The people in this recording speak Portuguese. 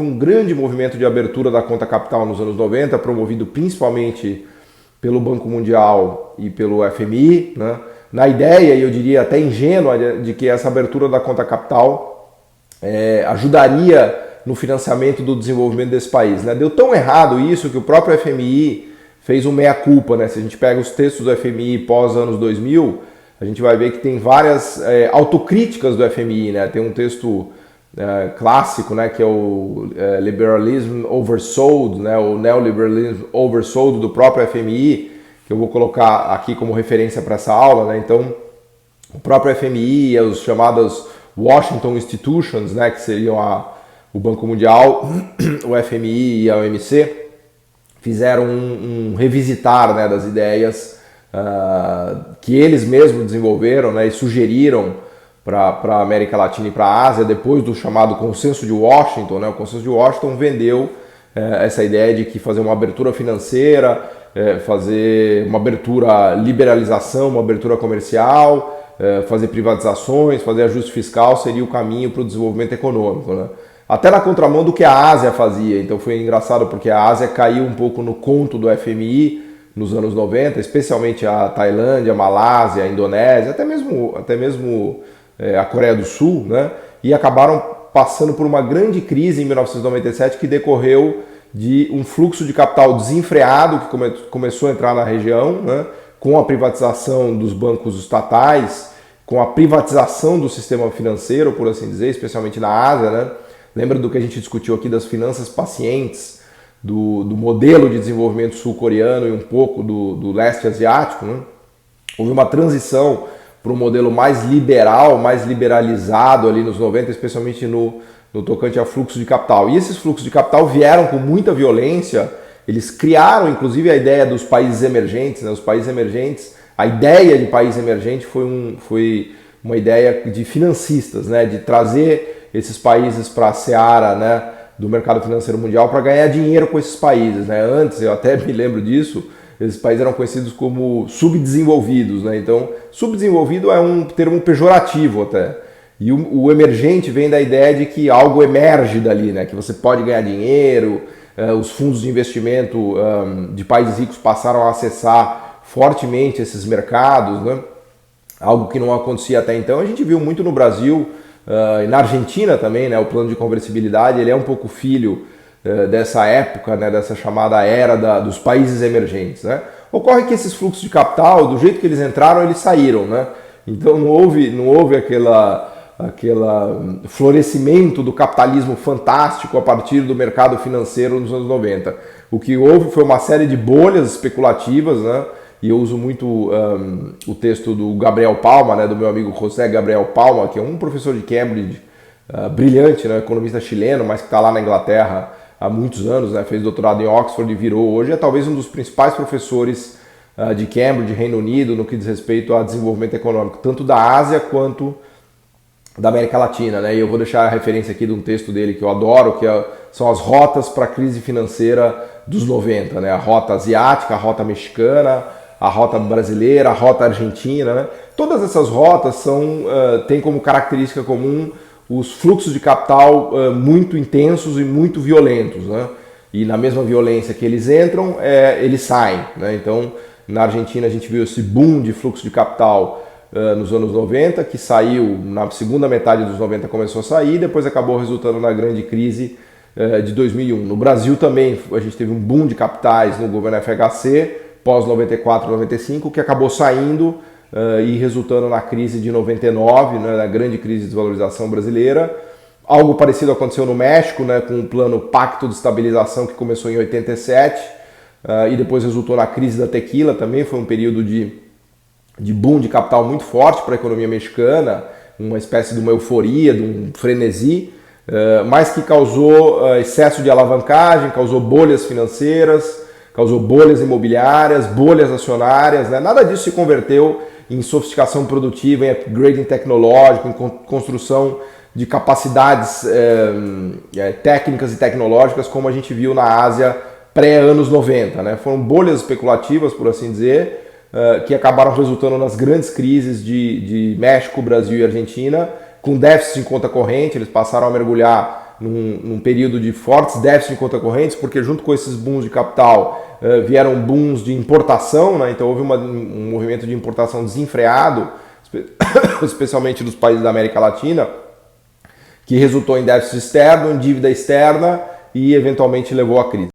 um grande movimento de abertura da conta capital nos anos 90, promovido principalmente pelo Banco Mundial e pelo FMI, né? Na ideia, e eu diria até ingênua, de que essa abertura da conta capital ajudaria no financiamento do desenvolvimento desse país, né? Deu tão errado isso que o próprio FMI fez um meia-culpa, né? Se a gente pega os textos do FMI pós anos 2000, a gente vai ver que tem várias autocríticas do FMI, né? Tem um texto clássico, né, que é o Liberalism Oversold, né, o Neoliberalism Oversold do próprio FMI, que eu vou colocar aqui como referência para essa aula, né? Então, o próprio FMI e os chamados Washington Institutions, né, que seriam o Banco Mundial, o FMI e a OMC, fizeram um revisitar, né, das ideias que eles mesmos desenvolveram, né, e sugeriram para a América Latina e para a Ásia, depois do chamado Consenso de Washington, né? O Consenso de Washington vendeu essa ideia de que fazer uma abertura financeira, fazer uma abertura liberalização, uma abertura comercial, fazer privatizações, fazer ajuste fiscal seria o caminho para o desenvolvimento econômico, né? Até na contramão do que a Ásia fazia. Então foi engraçado porque a Ásia caiu um pouco no conto do FMI nos anos 90, especialmente a Tailândia, a Malásia, a Indonésia, até mesmo a Coreia do Sul, né? E acabaram passando por uma grande crise em 1997 que decorreu de um fluxo de capital desenfreado que começou a entrar na região, né? Com a privatização dos bancos estatais, com a privatização do sistema financeiro, por assim dizer, especialmente na Ásia, né? Lembra do que a gente discutiu aqui das finanças pacientes, do modelo de desenvolvimento sul-coreano e um pouco do leste asiático, né? Houve uma transição para um modelo mais liberal, mais liberalizado ali nos 90, especialmente no tocante a fluxo de capital. E esses fluxos de capital vieram com muita violência, eles criaram inclusive a ideia dos países emergentes, né? Os países emergentes, a ideia de país emergente foi uma ideia de financistas, né? De trazer esses países para a seara, né, do mercado financeiro mundial para ganhar dinheiro com esses países, né? Antes, eu até me lembro disso, esses países eram conhecidos como subdesenvolvidos, né? Então, subdesenvolvido é um termo pejorativo até. E o emergente vem da ideia de que algo emerge dali, né? Que você pode ganhar dinheiro, os fundos de investimento de países ricos passaram a acessar fortemente esses mercados, né? Algo que não acontecia até então. A gente viu muito no Brasil e na Argentina também, né? O plano de conversibilidade, ele é um pouco filho dessa época, né, dessa chamada era dos países emergentes, né? Ocorre que esses fluxos de capital, do jeito que eles entraram, eles saíram, né? Então não houve aquele florescimento do capitalismo fantástico a partir do mercado financeiro nos anos 90. O que houve foi uma série de bolhas especulativas, né? E eu uso muito o texto do Gabriel Palma, né, do meu amigo José Gabriel Palma, que é um professor de Cambridge, brilhante, né, economista chileno, mas que está lá na Inglaterra há muitos anos, né, fez doutorado em Oxford e virou hoje, é talvez um dos principais professores de Cambridge, Reino Unido, no que diz respeito a desenvolvimento econômico, tanto da Ásia quanto da América Latina, né? E eu vou deixar a referência aqui de um texto dele que eu adoro, que são as rotas para a crise financeira dos 90, né? A rota asiática, a rota mexicana, a rota brasileira, a rota argentina, né? Todas essas rotas têm como característica comum os fluxos de capital muito intensos e muito violentos, né? E na mesma violência que eles entram, eles saem, né? Então, na Argentina a gente viu esse boom de fluxo de capital nos anos 90, que saiu na segunda metade dos 90, começou a sair, depois acabou resultando na grande crise de 2001. No Brasil também a gente teve um boom de capitais no governo FHC, pós 94, 95, que acabou saindo e resultando na crise de 99, né, na grande crise de desvalorização brasileira. Algo parecido aconteceu no México, né, com o plano Pacto de Estabilização que começou em 87 e depois resultou na crise da tequila, também foi um período de boom de capital muito forte para a economia mexicana, uma espécie de uma euforia, de um frenesi, mas que causou excesso de alavancagem, causou bolhas financeiras, causou bolhas imobiliárias, bolhas acionárias, né? Nada disso se converteu em sofisticação produtiva, em upgrading tecnológico, em construção de capacidades técnicas e tecnológicas como a gente viu na Ásia pré-anos 90. Né? Foram bolhas especulativas, por assim dizer, que acabaram resultando nas grandes crises de México, Brasil e Argentina, com déficit em conta corrente. Eles passaram a mergulhar num período de fortes déficits de conta correntes, porque junto com esses booms de capital vieram booms de importação, né? Então houve um movimento de importação desenfreado, especialmente dos países da América Latina, que resultou em déficit externo, em dívida externa e eventualmente levou à crise.